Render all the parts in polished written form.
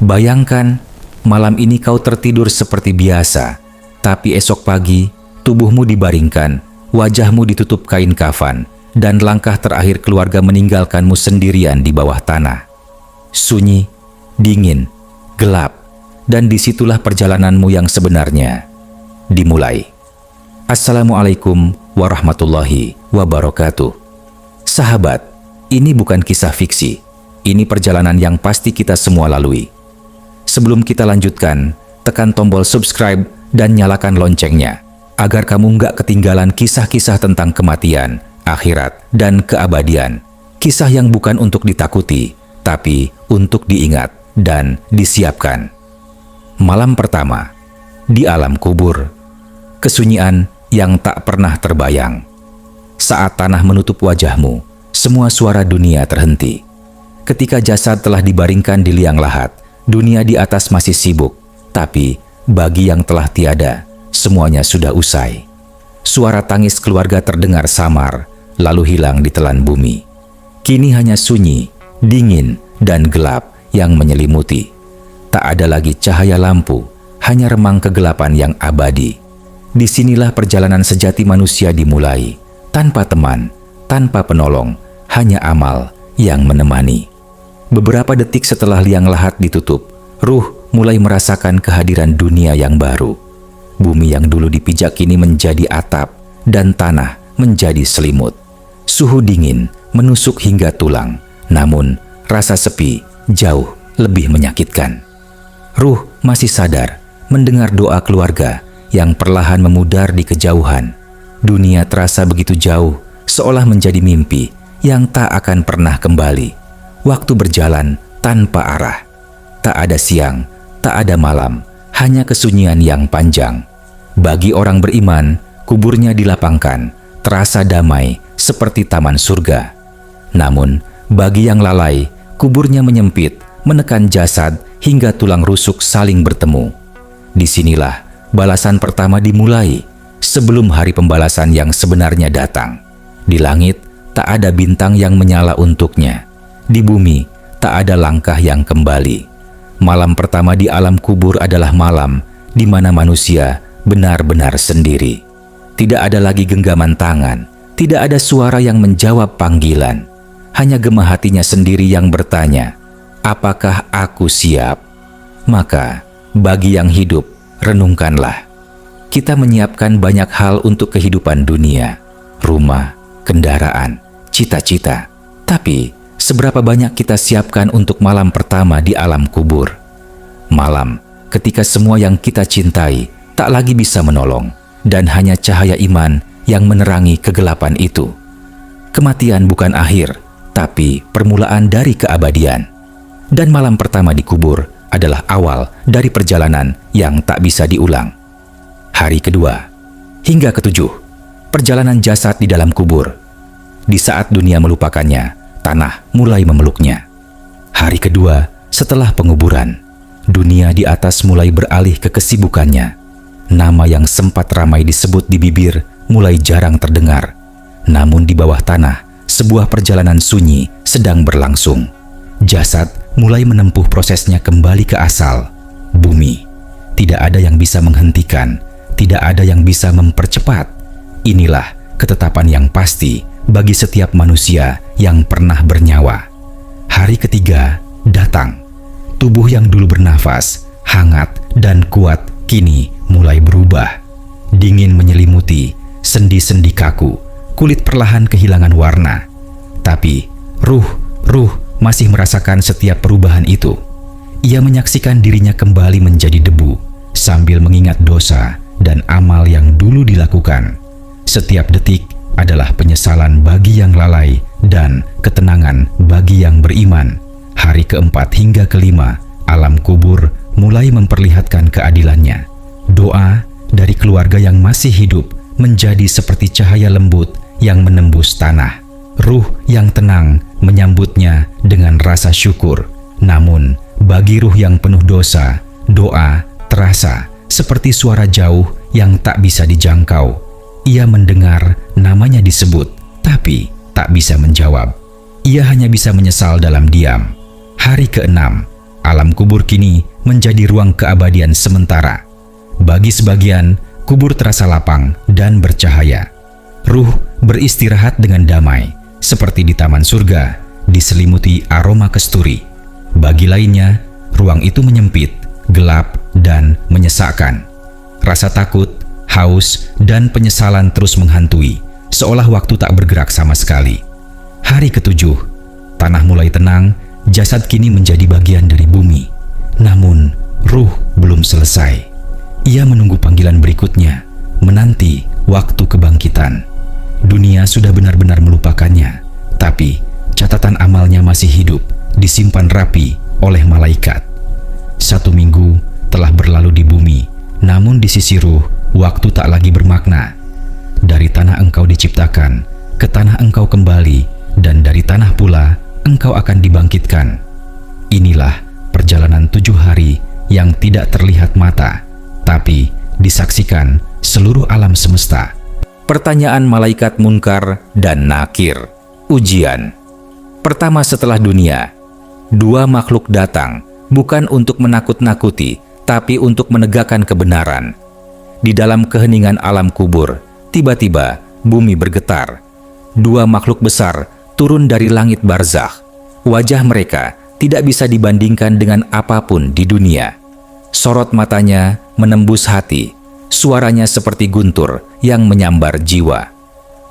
Bayangkan, malam ini kau tertidur seperti biasa, tapi esok pagi tubuhmu dibaringkan, wajahmu ditutup kain kafan, dan langkah terakhir keluarga meninggalkanmu sendirian di bawah tanah. Sunyi, dingin, gelap, dan disitulah perjalananmu yang sebenarnya dimulai. Assalamualaikum warahmatullahi wabarakatuh. Sahabat, ini bukan kisah fiksi. Ini perjalanan yang pasti kita semua lalui. Sebelum kita lanjutkan, tekan tombol subscribe dan nyalakan loncengnya, agar kamu nggak ketinggalan kisah-kisah tentang kematian, akhirat, dan keabadian. Kisah yang bukan untuk ditakuti, tapi untuk diingat dan disiapkan. Malam pertama, di alam kubur. Kesunyian yang tak pernah terbayang. Saat tanah menutup wajahmu, semua suara dunia terhenti. Ketika jasad telah dibaringkan di liang lahat, dunia di atas masih sibuk, tapi bagi yang telah tiada, semuanya sudah usai. Suara tangis keluarga terdengar samar, lalu hilang di telan bumi. Kini hanya sunyi, dingin, dan gelap yang menyelimuti. Tak ada lagi cahaya lampu, hanya remang kegelapan yang abadi. Disinilah perjalanan sejati manusia dimulai, tanpa teman, tanpa penolong, hanya amal yang menemani. Beberapa detik setelah liang lahat ditutup, ruh mulai merasakan kehadiran dunia yang baru. Bumi yang dulu dipijak kini menjadi atap, dan tanah menjadi selimut. Suhu dingin menusuk hingga tulang, namun rasa sepi jauh lebih menyakitkan. Ruh masih sadar mendengar doa keluarga yang perlahan memudar di kejauhan. Dunia terasa begitu jauh, seolah menjadi mimpi yang tak akan pernah kembali. Waktu berjalan tanpa arah. Tak ada siang, tak ada malam, hanya kesunyian yang panjang. Bagi orang beriman, kuburnya dilapangkan, terasa damai seperti taman surga. Namun, bagi yang lalai, kuburnya menyempit, menekan jasad hingga tulang rusuk saling bertemu. Disinilah balasan pertama dimulai, sebelum hari pembalasan yang sebenarnya datang. Di langit, tak ada bintang yang menyala untuknya. Di bumi, tak ada langkah yang kembali. Malam pertama di alam kubur adalah malam di mana manusia benar-benar sendiri. Tidak ada lagi genggaman tangan, tidak ada suara yang menjawab panggilan. Hanya gema hatinya sendiri yang bertanya, apakah aku siap? Maka, bagi yang hidup, renungkanlah. Kita menyiapkan banyak hal untuk kehidupan dunia, rumah, kendaraan, cita-cita. Tapi, seberapa banyak kita siapkan untuk malam pertama di alam kubur? Malam ketika semua yang kita cintai tak lagi bisa menolong, dan hanya cahaya iman yang menerangi kegelapan itu. Kematian bukan akhir, tapi permulaan dari keabadian. Dan malam pertama di kubur adalah awal dari perjalanan yang tak bisa diulang. Hari kedua hingga ketujuh, perjalanan jasad di dalam kubur. Di saat dunia melupakannya, tanah mulai memeluknya. Hari kedua setelah penguburan, dunia di atas mulai beralih ke kesibukannya. Nama yang sempat ramai disebut di bibir mulai jarang terdengar. Namun di bawah tanah, sebuah perjalanan sunyi sedang berlangsung. Jasad mulai menempuh prosesnya kembali ke asal, bumi. Tidak ada yang bisa menghentikan, tidak ada yang bisa mempercepat. Inilah ketetapan yang pasti bagi setiap manusia yang pernah bernyawa. Hari ketiga datang. Tubuh yang dulu bernafas, hangat dan kuat kini mulai berubah. Dingin menyelimuti, sendi-sendi kaku, kulit perlahan kehilangan warna. Tapi ruh masih merasakan setiap perubahan itu. Ia menyaksikan dirinya kembali menjadi debu, sambil mengingat dosa dan amal yang dulu dilakukan. Setiap detik adalah penyesalan bagi yang lalai dan ketenangan bagi yang beriman. Hari keempat hingga kelima, alam kubur mulai memperlihatkan keadilannya. Doa dari keluarga yang masih hidup menjadi seperti cahaya lembut yang menembus tanah. Ruh yang tenang menyambutnya dengan rasa syukur. Namun, bagi ruh yang penuh dosa, doa terasa seperti suara jauh yang tak bisa dijangkau. Ia mendengar namanya disebut, tapi tak bisa menjawab. Ia hanya bisa menyesal dalam diam. Hari keenam, Alam kubur kini menjadi ruang keabadian sementara. Bagi sebagian, kubur terasa lapang dan bercahaya. Ruh beristirahat dengan damai, seperti di taman surga, diselimuti aroma kesturi. Bagi lainnya, ruang itu menyempit, gelap, dan menyesakkan. Rasa takut, haus, dan penyesalan terus menghantui, seolah waktu tak bergerak sama sekali. Hari ketujuh, tanah mulai tenang, jasad kini menjadi bagian dari bumi. Namun, ruh belum selesai. Ia menunggu panggilan berikutnya, menanti waktu kebangkitan. Dunia sudah benar-benar melupakannya, tapi catatan amalnya masih hidup, disimpan rapi oleh malaikat. 1 minggu telah berlalu di bumi, namun di sisi ruh, waktu tak lagi bermakna. Dari tanah engkau diciptakan, ke tanah engkau kembali, dan dari tanah pula engkau akan dibangkitkan. Inilah perjalanan 7 hari yang tidak terlihat mata, tapi disaksikan seluruh alam semesta. Pertanyaan malaikat Munkar dan Nakir. Ujian. Pertama setelah dunia, 2 makhluk datang, bukan untuk menakut-nakuti, tapi untuk menegakkan kebenaran. Di dalam keheningan alam kubur, tiba-tiba bumi bergetar. 2 makhluk besar turun dari langit barzakh. Wajah mereka tidak bisa dibandingkan dengan apapun di dunia. Sorot matanya menembus hati, suaranya seperti guntur yang menyambar jiwa.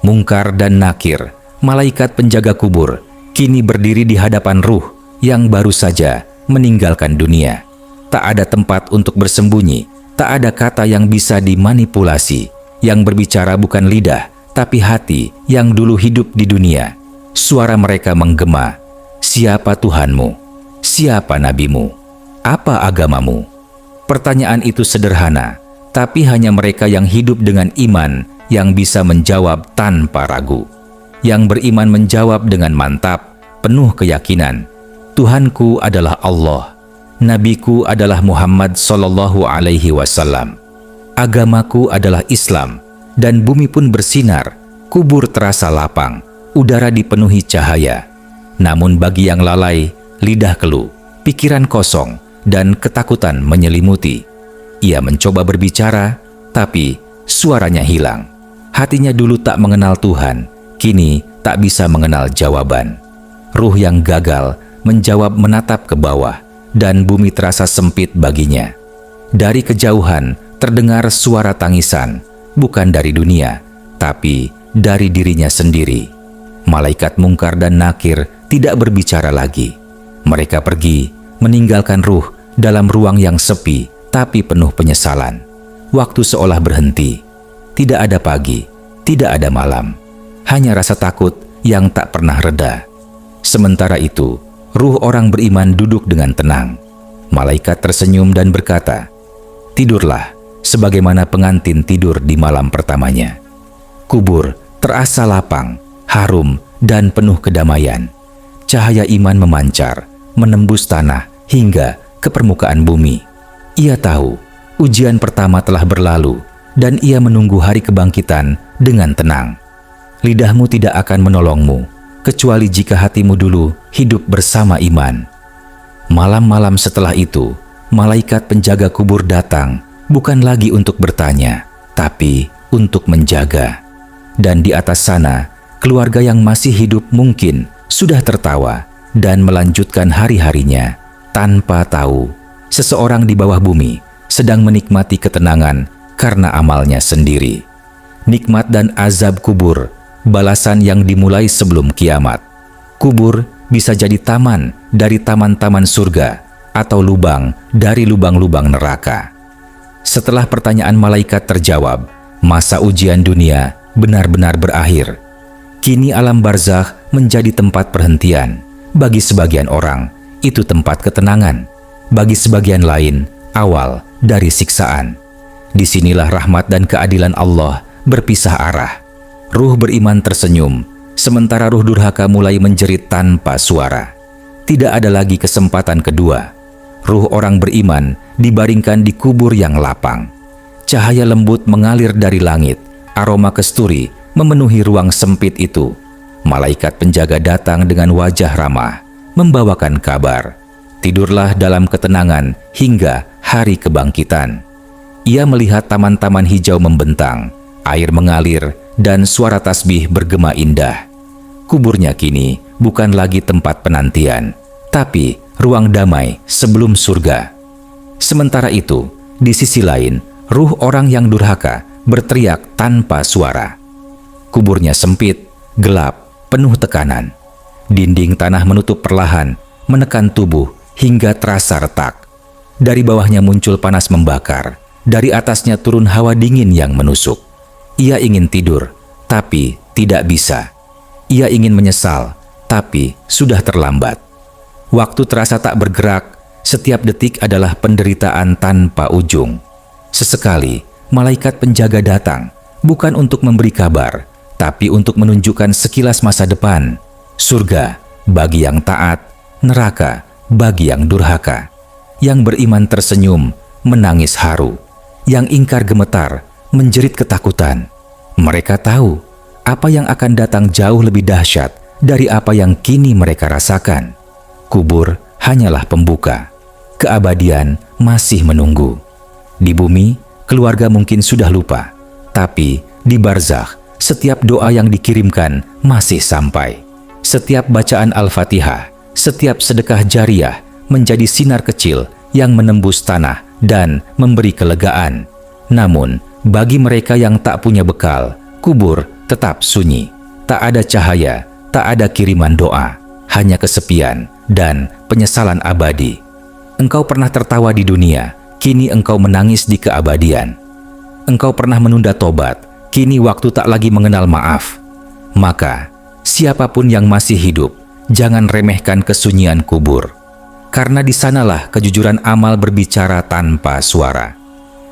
Munkar dan Nakir, malaikat penjaga kubur, kini berdiri di hadapan ruh yang baru saja meninggalkan dunia. Tak ada tempat untuk bersembunyi, tak ada kata yang bisa dimanipulasi. Yang berbicara bukan lidah, tapi hati yang dulu hidup di dunia. Suara mereka menggema, "Siapa Tuhanmu? Siapa nabimu? Apa agamamu?" Pertanyaan itu sederhana, tapi hanya mereka yang hidup dengan iman yang bisa menjawab tanpa ragu. Yang beriman menjawab dengan mantap, penuh keyakinan, "Tuhanku adalah Allah, nabiku adalah Muhammad sallallahu alaihi wasallam. Agamaku adalah Islam." Dan bumi pun bersinar, kubur terasa lapang, udara dipenuhi cahaya. Namun bagi yang lalai, lidah keluh, pikiran kosong, dan ketakutan menyelimuti. Ia mencoba berbicara, tapi suaranya hilang. Hatinya dulu tak mengenal Tuhan, kini tak bisa mengenal jawaban. Ruh yang gagal menjawab menatap ke bawah, dan bumi terasa sempit baginya. Dari kejauhan terdengar suara tangisan, bukan dari dunia, tapi dari dirinya sendiri. Malaikat Munkar dan Nakir tidak berbicara lagi. Mereka pergi, meninggalkan ruh dalam ruang yang sepi, tapi penuh penyesalan. Waktu seolah berhenti. Tidak ada pagi, tidak ada malam. Hanya rasa takut yang tak pernah reda. Sementara itu, ruh orang beriman duduk dengan tenang. Malaikat tersenyum dan berkata, "Tidurlah, sebagaimana pengantin tidur di malam pertamanya." Kubur terasa lapang, harum, dan penuh kedamaian. Cahaya iman memancar, menembus tanah hingga ke permukaan bumi. Ia tahu ujian pertama telah berlalu, dan ia menunggu hari kebangkitan dengan tenang. Lidahmu tidak akan menolongmu, kecuali jika hatimu dulu hidup bersama iman. Malam-malam setelah itu, malaikat penjaga kubur datang, bukan lagi untuk bertanya, tapi untuk menjaga. Dan di atas sana, keluarga yang masih hidup mungkin sudah tertawa dan melanjutkan hari-harinya tanpa tahu seseorang di bawah bumi sedang menikmati ketenangan karena amalnya sendiri. Nikmat dan azab kubur, balasan yang dimulai sebelum kiamat. Kubur bisa jadi taman dari taman-taman surga atau lubang dari lubang-lubang neraka. Setelah pertanyaan malaikat terjawab, masa ujian dunia benar-benar berakhir. Kini alam barzakh menjadi tempat perhentian. Bagi sebagian orang, itu tempat ketenangan. Bagi sebagian lain, awal dari siksaan. Disinilah rahmat dan keadilan Allah berpisah arah. Ruh beriman tersenyum, sementara ruh durhaka mulai menjerit tanpa suara. Tidak ada lagi kesempatan kedua. Ruh orang beriman dibaringkan di kubur yang lapang. Cahaya lembut mengalir dari langit, aroma kesturi memenuhi ruang sempit itu. Malaikat penjaga datang dengan wajah ramah, membawakan kabar. Tidurlah dalam ketenangan hingga hari kebangkitan. Ia melihat taman-taman hijau membentang, air mengalir, dan suara tasbih bergema indah. Kuburnya kini bukan lagi tempat penantian, tapi ruang damai sebelum surga. Sementara itu, di sisi lain, ruh orang yang durhaka berteriak tanpa suara. Kuburnya sempit, gelap, penuh tekanan. Dinding tanah menutup perlahan, menekan tubuh hingga terasa retak. Dari bawahnya muncul panas membakar, dari atasnya turun hawa dingin yang menusuk. Ia ingin tidur, tapi tidak bisa. Ia ingin menyesal, tapi sudah terlambat. Waktu terasa tak bergerak, setiap detik adalah penderitaan tanpa ujung. Sesekali, malaikat penjaga datang, bukan untuk memberi kabar, tapi untuk menunjukkan sekilas masa depan. Surga bagi yang taat, neraka bagi yang durhaka. Yang beriman tersenyum, menangis haru. Yang ingkar gemetar, menjerit ketakutan. Mereka tahu apa yang akan datang jauh lebih dahsyat dari apa yang kini mereka rasakan. Kubur hanyalah pembuka. Keabadian masih menunggu. Di bumi, keluarga mungkin sudah lupa. Tapi di barzakh, setiap doa yang dikirimkan masih sampai. Setiap bacaan Al-Fatihah, setiap sedekah jariyah menjadi sinar kecil yang menembus tanah dan memberi kelegaan. Namun, bagi mereka yang tak punya bekal, kubur tetap sunyi. Tak ada cahaya, tak ada kiriman doa, hanya kesepian dan penyesalan abadi. Engkau pernah tertawa di dunia, kini engkau menangis di keabadian. Engkau pernah menunda tobat, kini waktu tak lagi mengenal maaf. Maka, siapapun yang masih hidup, jangan remehkan kesunyian kubur. Karena di sanalah kejujuran amal berbicara tanpa suara.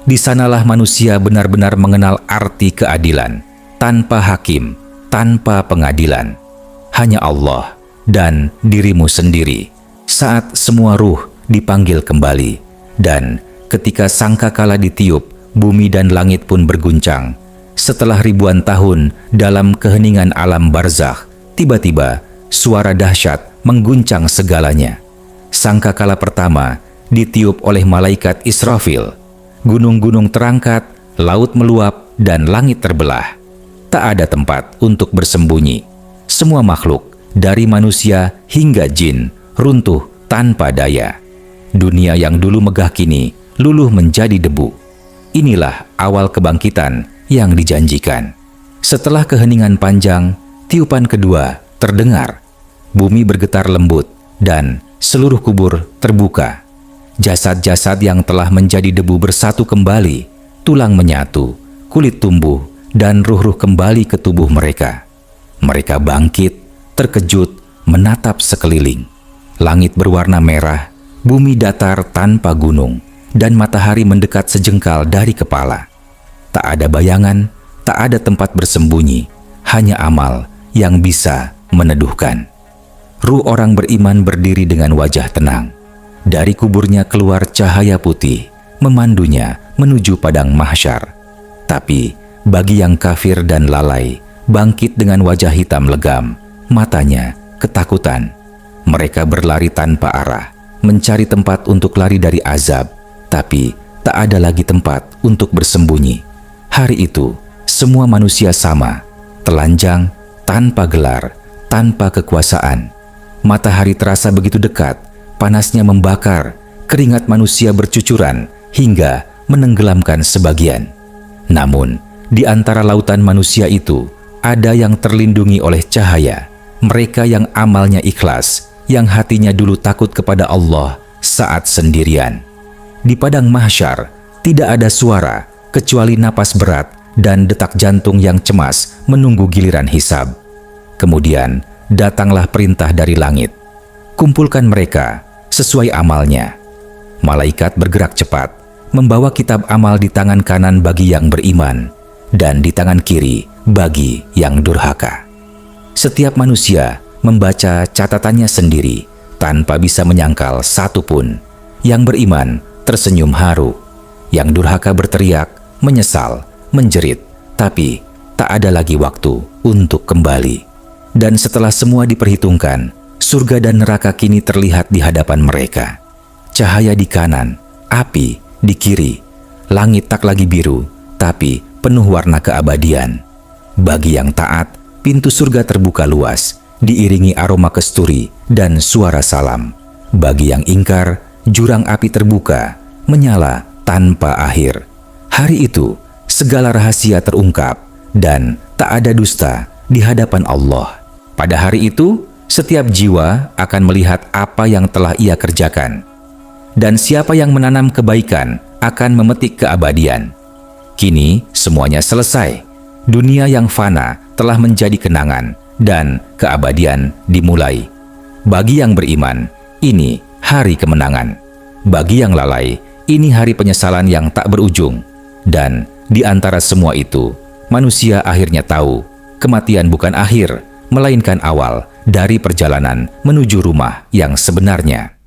Di sanalah manusia benar-benar mengenal arti keadilan, tanpa hakim, tanpa pengadilan. Hanya Allah dan dirimu sendiri saat semua ruh dipanggil kembali. Dan ketika sangkakala ditiup, bumi dan langit pun berguncang. Setelah ribuan tahun dalam keheningan alam barzakh, tiba-tiba suara dahsyat mengguncang segalanya. Sangkakala pertama ditiup oleh malaikat Israfil. Gunung-gunung terangkat, laut meluap, dan langit terbelah. Tak ada tempat untuk bersembunyi. Semua makhluk, dari manusia hingga jin, runtuh tanpa daya. Dunia yang dulu megah kini luluh menjadi debu. Inilah awal kebangkitan yang dijanjikan. Setelah keheningan panjang, tiupan kedua terdengar. Bumi bergetar lembut dan seluruh kubur terbuka. Jasad-jasad yang telah menjadi debu bersatu kembali, tulang menyatu, kulit tumbuh, dan ruh-ruh kembali ke tubuh mereka. Mereka bangkit, terkejut, menatap sekeliling. Langit berwarna merah, bumi datar tanpa gunung, dan matahari mendekat sejengkal dari kepala. Tak ada bayangan, tak ada tempat bersembunyi, hanya amal yang bisa meneduhkan. Ruh orang beriman berdiri dengan wajah tenang. Dari kuburnya keluar cahaya putih, memandunya menuju padang mahsyar. Tapi bagi yang kafir dan lalai, bangkit dengan wajah hitam legam, matanya ketakutan. Mereka berlari tanpa arah, mencari tempat untuk lari dari azab, tapi tak ada lagi tempat untuk bersembunyi. Hari itu, semua manusia sama, telanjang, tanpa gelar, tanpa kekuasaan. Matahari terasa begitu dekat, panasnya membakar, keringat manusia bercucuran hingga menenggelamkan sebagian. Namun, di antara lautan manusia itu, ada yang terlindungi oleh cahaya. Mereka yang amalnya ikhlas, yang hatinya dulu takut kepada Allah saat sendirian. Di padang mahsyar, tidak ada suara kecuali napas berat dan detak jantung yang cemas menunggu giliran hisab. Kemudian, datanglah perintah dari langit. Kumpulkan mereka sesuai amalnya. Malaikat bergerak cepat, membawa kitab amal di tangan kanan bagi yang beriman, dan di tangan kiri bagi yang durhaka. Setiap manusia membaca catatannya sendiri, tanpa bisa menyangkal satu pun. Yang beriman tersenyum haru, yang durhaka berteriak, menyesal, menjerit, tapi tak ada lagi waktu untuk kembali. Dan setelah semua diperhitungkan, surga dan neraka kini terlihat di hadapan mereka. cahaya di kanan, api di kiri. Langit tak lagi biru, tapi penuh warna keabadian. Bagi yang taat, pintu surga terbuka luas, diiringi aroma kesturi dan suara salam. Bagi yang ingkar, jurang api terbuka, menyala tanpa akhir. Hari itu, segala rahasia terungkap dan tak ada dusta di hadapan Allah. Pada hari itu, setiap jiwa akan melihat apa yang telah ia kerjakan. Dan siapa yang menanam kebaikan akan memetik keabadian. Kini semuanya selesai. Dunia yang fana telah menjadi kenangan dan keabadian dimulai. Bagi yang beriman, ini hari kemenangan. Bagi yang lalai, ini hari penyesalan yang tak berujung. Dan di antara semua itu, manusia akhirnya tahu, kematian bukan akhir, melainkan awal dari perjalanan menuju rumah yang sebenarnya.